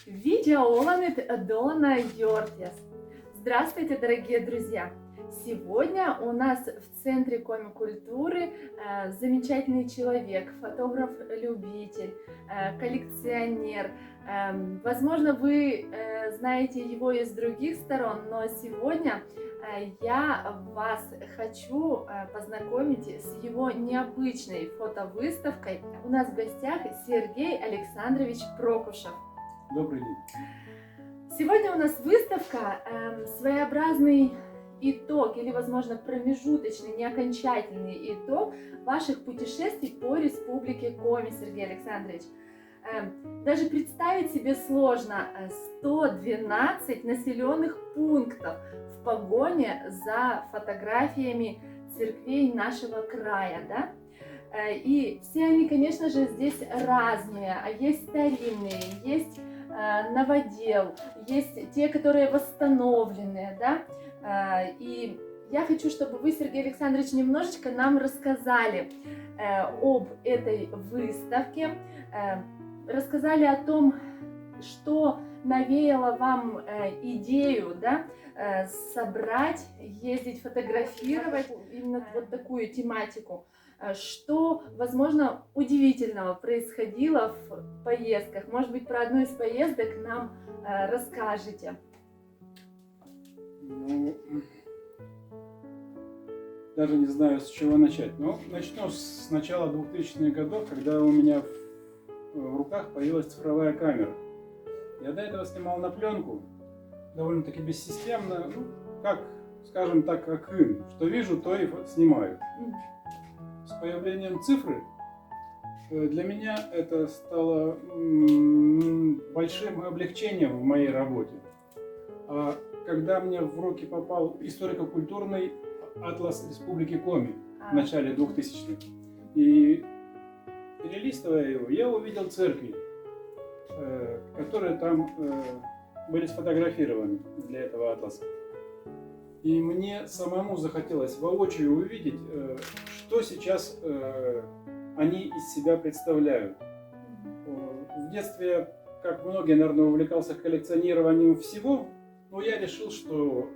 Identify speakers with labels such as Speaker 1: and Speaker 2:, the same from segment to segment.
Speaker 1: Видеоламет Дона Йортес. Здравствуйте, дорогие друзья! Сегодня у нас в Центре Коми-культуры замечательный человек, фотограф-любитель, коллекционер. Возможно, вы знаете его из других сторон, но сегодня я вас хочу познакомить с его необычной фотовыставкой. У нас в гостях Сергей Александрович Прокушев.
Speaker 2: Добрый день.
Speaker 1: Сегодня у нас выставка своеобразный итог или, возможно, промежуточный, не окончательный итог ваших путешествий по Республике Коми, Сергей Александрович. Даже представить себе сложно 112 населенных пунктов в погоне за фотографиями церквей нашего края, да? И все они, конечно же, здесь разные, а есть старинные, есть новодел, есть те, которые восстановленные, да? И я хочу, чтобы вы, Сергей Александрович, немножечко нам рассказали об этой выставке, рассказали о том, что навеяло вам идею, да, собрать, ездить, фотографировать именно вот такую тематику. Что, возможно, удивительного происходило в поездках? Может быть, про одну из поездок нам расскажете?
Speaker 2: Ну, даже не знаю, с чего начать. Но начну с начала 2000-х годов, когда у меня в руках появилась цифровая камера. Я до этого снимал на пленку, довольно-таки бессистемно, ну, как, скажем так, как им. Что вижу, то и снимаю. С появлением цифры для меня это стало большим облегчением в моей работе. А когда мне в руки попал историко-культурный атлас Республики Коми в начале 2000-х, и перелистывая его, я увидел церкви, которые там были сфотографированы для этого атласа. И мне самому захотелось воочию увидеть, что сейчас они из себя представляют. В детстве, как многие, наверное, увлекался коллекционированием всего, но я решил, что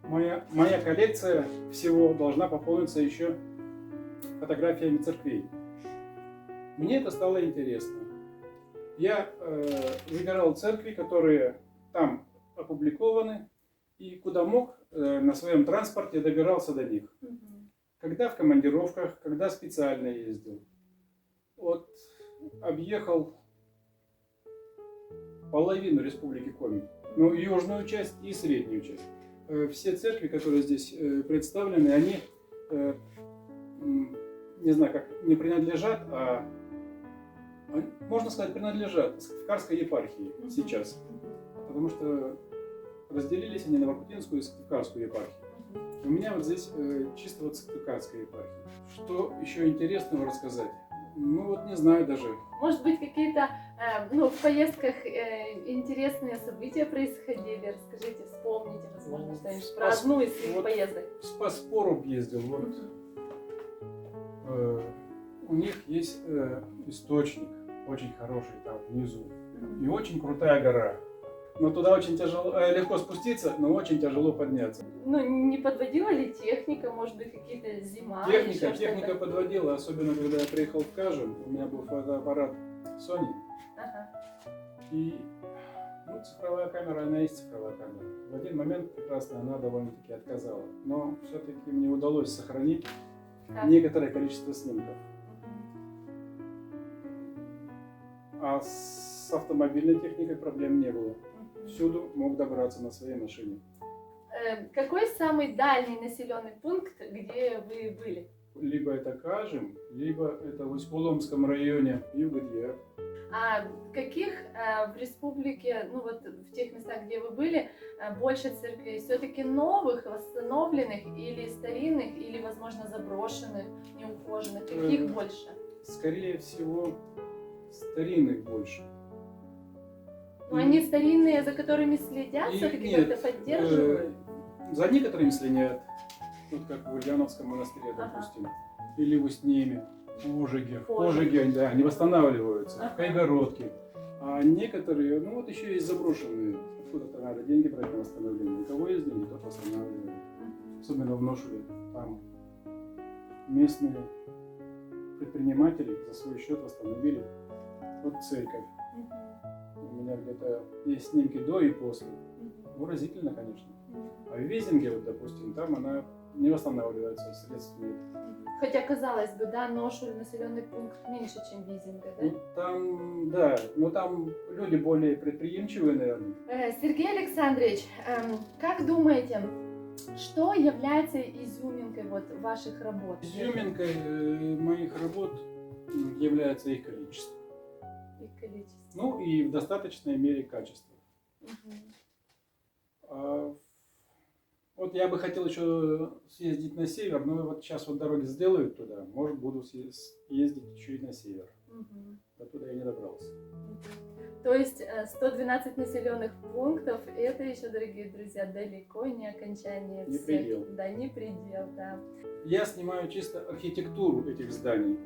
Speaker 2: моя коллекция всего должна пополниться еще фотографиями церквей. Мне это стало интересно. Я выбирал церкви, которые там опубликованы, и куда мог, на своем транспорте добирался до них. Когда в командировках, когда специально ездил. Вот объехал половину Республики Коми, ну, южную часть и среднюю часть. Все церкви, которые здесь представлены, они, не знаю, как не принадлежат, а можно сказать, принадлежат Сыктывкарской епархии сейчас. Потому что разделились они на Воркутинскую и Сыктывкарскую епархию. У меня вот здесь чисто вот Сыктывкарская епархия. Что еще интересного рассказать? Ну вот не знаю даже. Может быть, какие-то в поездках интересные события происходили? Расскажите, вспомните, возможно, что-нибудь про одну из своих поездок. С Спас-Поруб ездил. Вот. У них есть источник очень хороший там внизу. И очень крутая гора. Но туда очень тяжело, легко спуститься, но очень тяжело подняться. Ну, не подводила ли техника, может быть, какие-то зима? Техника подводила, особенно когда я приехал в Кажем, у меня был фотоаппарат Sony. И цифровая камера, она есть цифровая камера. В один момент прекрасно она довольно-таки отказала. Но все-таки мне удалось сохранить некоторое количество снимков. А с автомобильной техникой проблем не было. Всюду мог добраться на своей машине. Какой самый дальний населенный пункт, где вы были? Либо это Кажем, либо это в Усть-Уломском районе Югодья. А каких в республике, ну вот в тех местах, где вы были, больше церквей? Все-таки новых, восстановленных или старинных, или, возможно, заброшенных, неухоженных? Каких больше? Скорее всего, старинных больше. Но они старинные, за которыми следят, все-таки как-то поддерживают? За некоторыми следят, вот как в Ульяновском монастыре, допустим, или в Устниме, в Ожеге, да, они восстанавливаются, в Кайгородке. А некоторые, ну вот еще есть заброшенные. Откуда-то надо деньги брать на восстановление. У кого есть деньги, тот восстанавливает. Особенно в Ношуле. Там местные предприниматели за свой счет восстановили вот церковь. У меня где-то есть снимки до и после. Выразительно, конечно. А в Везинге, вот, допустим, там она не восстанавливается средствами.
Speaker 1: Хотя, казалось бы, да, Ношуль населенный пункт меньше, чем Визинга, да?
Speaker 2: Ну, там, да, но там люди более предприимчивые, наверное.
Speaker 1: Сергей Александрович, как думаете, что является изюминкой вот ваших работ?
Speaker 2: Изюминкой моих работ является их количество.
Speaker 1: Их количество.
Speaker 2: Ну и в достаточной мере качество. Вот я бы хотел еще съездить на север, но вот сейчас вот дороги сделают туда, может буду ездить еще и на север. До туда я не добрался.
Speaker 1: То есть 112 населенных пунктов, это еще, дорогие друзья, далеко не окончание
Speaker 2: Не
Speaker 1: всех.
Speaker 2: предел.
Speaker 1: Да, не предел, да.
Speaker 2: Я снимаю чисто архитектуру этих зданий.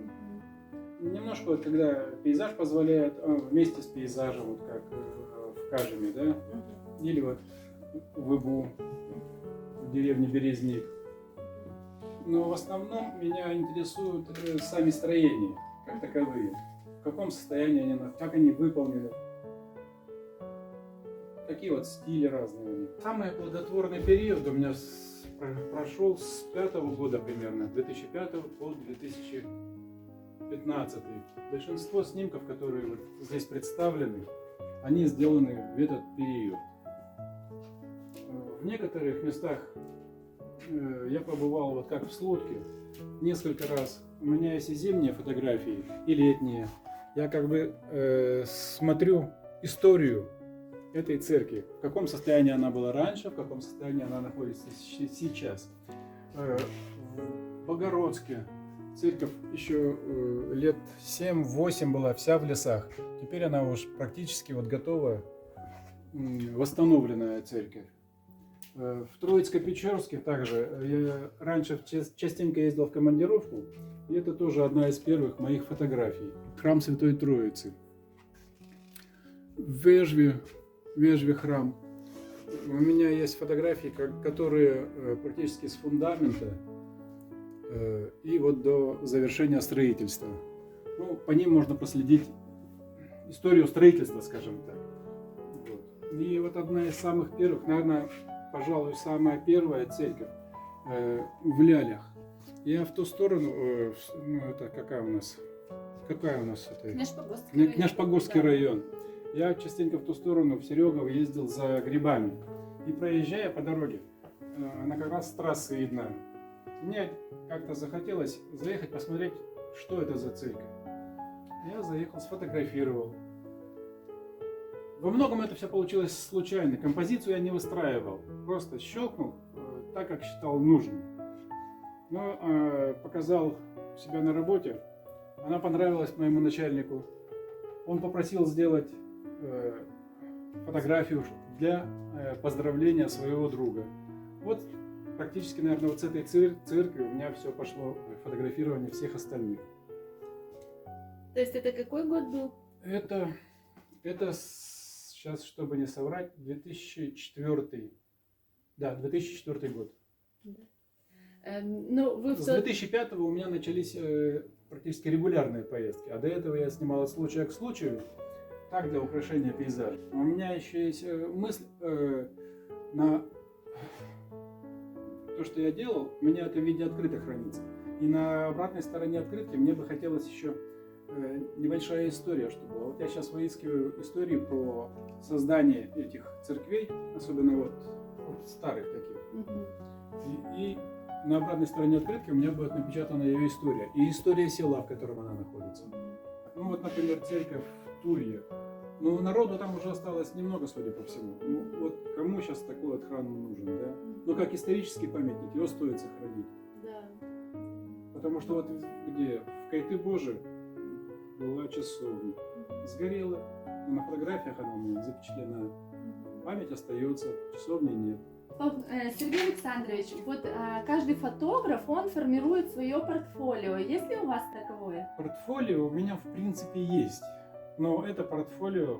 Speaker 2: Немножко вот когда пейзаж позволяет, вместе с пейзажем, вот как в Кажеме, да, или вот в Ибу, в деревне Березник. Но в основном меня интересуют сами строения, как таковые. В каком состоянии они, как они выполнены. Какие вот стили разные у них. Самый плодотворный период у меня прошел с 2005 года примерно, 2005 по 2015. Большинство снимков, которые вот здесь представлены, они сделаны в этот период. В некоторых местах я побывал вот как в Слуцке несколько раз. У меня есть и зимние фотографии, и летние. Я как бы смотрю историю этой церкви. В каком состоянии она была раньше, в каком состоянии она находится сейчас. В Богородске церковь еще лет 7-8 была вся в лесах. Теперь она уж практически вот готова, восстановленная церковь. В Троицко-Печерске также. Я раньше частенько ездил в командировку, и это тоже одна из первых моих фотографий. Храм Святой Троицы. В Вежве храм. У меня есть фотографии, которые практически с фундамента и вот до завершения строительства. Ну, по ним можно проследить историю строительства, скажем так. Вот. И вот одна из самых первых, наверное, пожалуй, самая первая церковь в Лялях. Я в ту сторону, ну это какая у нас это? Княжпогорский район. Я частенько в ту сторону, в Серегово, ездил за грибами. И проезжая по дороге, она как раз с трассы видна. Мне как-то захотелось заехать посмотреть, что это за церковь. Я заехал, сфотографировал. Во многом это все получилось случайно. Композицию я не выстраивал. Просто щелкнул так, как считал нужным. Но показал себя на работе. Она понравилась моему начальнику. Он попросил сделать фотографию для поздравления своего друга. Вот практически, наверное, вот с этой церкви у меня все пошло фотографирование всех остальных.
Speaker 1: То есть это какой год был?
Speaker 2: Это сейчас, чтобы не соврать, 2004. Да, 2004 год.
Speaker 1: Ну, вы
Speaker 2: С 2005 у меня начались практически регулярные поездки, а до этого я снимал от случая к случаю, так для украшения пейзажа. У меня еще есть мысль на то, что я делал, у меня это в виде открыток хранится. И на обратной стороне открытки мне бы хотелось еще небольшая история, чтобы была. Вот я сейчас выискиваю истории про создание этих церквей, особенно вот старых таких. И на обратной стороне открытки у меня будет напечатана ее история. И история села, в котором она находится. Ну вот, например, церковь в Тулье. Ну, народу там уже осталось немного, судя по всему. Ну, вот кому сейчас такой вот храм нужен, да? Ну, как исторический памятник, его стоит сохранить.
Speaker 1: Да.
Speaker 2: Потому что вот где в Кайты-Божи была часовня. Сгорела. Но на фотографиях она у меня запечатлена. Память остается, часовни нет.
Speaker 1: Сергей Александрович, вот каждый фотограф, он формирует свое портфолио. Есть ли у вас таковое?
Speaker 2: Портфолио у меня в принципе есть. Но это портфолио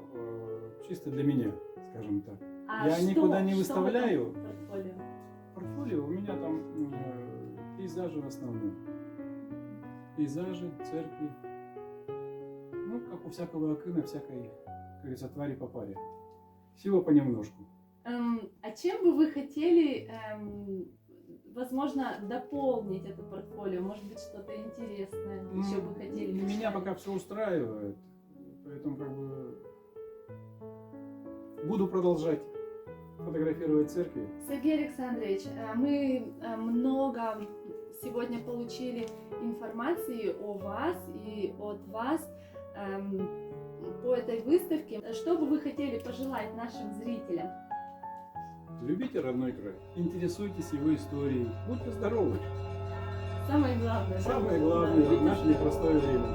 Speaker 2: чисто для меня, скажем так.
Speaker 1: А
Speaker 2: Я никуда не
Speaker 1: что в
Speaker 2: выставляю.
Speaker 1: этом портфолио?
Speaker 2: Портфолио у меня там пейзажи в основном. Пейзажи, церкви. Ну, как у всякого акына, всякой, как говорится, твари по паре. Всего понемножку.
Speaker 1: А чем бы вы хотели, возможно, дополнить это портфолио? Может быть, что-то интересное еще бы хотели?
Speaker 2: Меня
Speaker 1: представить?
Speaker 2: пока все устраивает. Поэтому как бы буду продолжать фотографировать церкви.
Speaker 1: Сергей Александрович, мы много сегодня получили информации о вас и от вас по этой выставке. Что бы вы хотели пожелать нашим зрителям?
Speaker 2: Любите родной край, интересуйтесь его историей, будьте здоровы.
Speaker 1: Самое главное.
Speaker 2: Самое главное в наше непростое время.